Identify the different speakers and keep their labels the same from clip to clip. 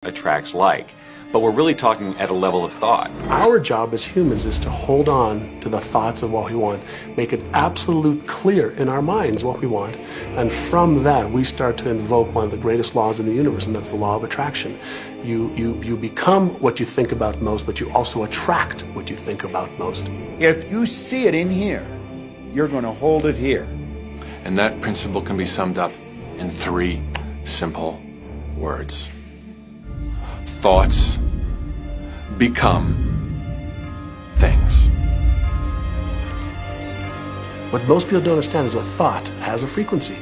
Speaker 1: attracts like. But we're really talking at a level of thought.
Speaker 2: Our job as humans is to hold on to the thoughts of what we want, make it absolute clear in our minds what we want, and from that we start to invoke one of the greatest laws in the universe, and that's the law of attraction. You become what you think about most, but you also attract what you think about most.
Speaker 3: If you see it in here, you're going to hold it here.
Speaker 4: And that principle can be summed up in 3 simple words. Thoughts become things.
Speaker 2: What most people don't understand is a thought has a frequency.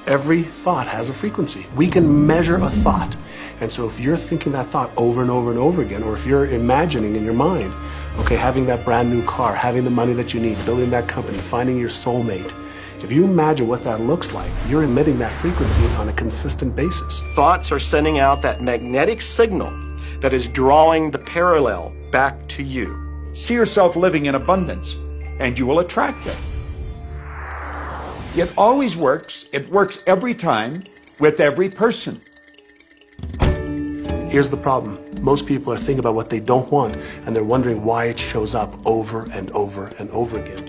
Speaker 2: Every thought has a frequency. We can measure a thought. And so if you're thinking that thought over and over and over again, or if you're imagining in your mind, okay, having that brand new car, having the money that you need, building that company, finding your soulmate, if you imagine what that looks like, you're emitting that frequency on a consistent basis.
Speaker 5: Thoughts are sending out that magnetic signal that is drawing the parallel back to you.
Speaker 3: See yourself living in abundance, and you will attract it. It always works. It works every time with every person.
Speaker 2: Here's the problem. Most people are thinking about what they don't want, and they're wondering why it shows up over and over and over again.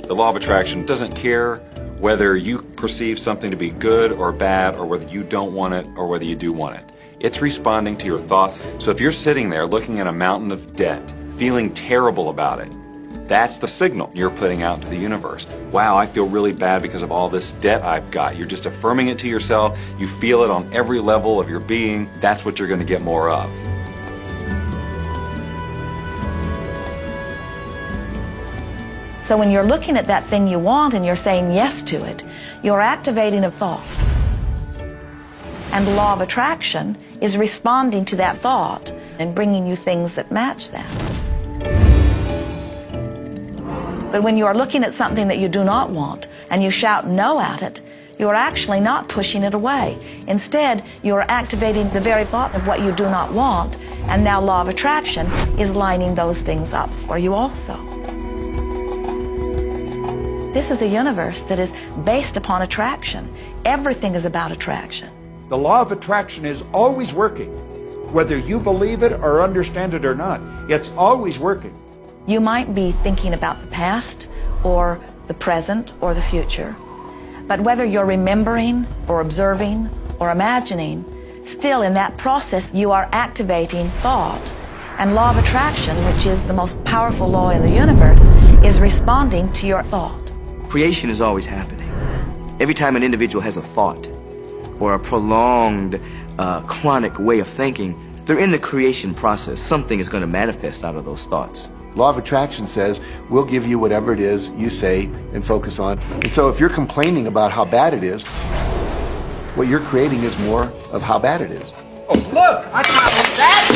Speaker 1: The law of attraction doesn't care whether you perceive something to be good or bad, or whether you don't want it or whether you do want it. It's responding to your thoughts. So if you're sitting there looking at a mountain of debt, feeling terrible about it, that's the signal you're putting out into the universe. Wow, I feel really bad because of all this debt I've got. You're just affirming it to yourself. You feel it on every level of your being. That's what you're going to get more of.
Speaker 6: So when you're looking at that thing you want and you're saying yes to it, you're activating a thought. And the law of attraction is responding to that thought and bringing you things that match that. But when you are looking at something that you do not want and you shout no at it, you are actually not pushing it away. Instead, you are activating the very thought of what you do not want, and now law of attraction is lining those things up for you also. This is a universe that is based upon attraction. Everything is about attraction.
Speaker 3: The law of attraction is always working. Whether you believe it or understand it or not, it's always working.
Speaker 6: You might be thinking about the past or the present or the future, but whether you're remembering or observing or imagining, still in that process you are activating thought. And law of attraction, which is the most powerful law in the universe, is responding to your thought.
Speaker 7: Creation is always happening. Every time an individual has a thought or a prolonged, chronic way of thinking, they're in the creation process. Something is going to manifest out of those thoughts.
Speaker 8: Law of attraction says, we'll give you whatever it is you say and focus on. And so if you're complaining about how bad it is, what you're creating is more of how bad it is.
Speaker 3: Oh, look! I found that!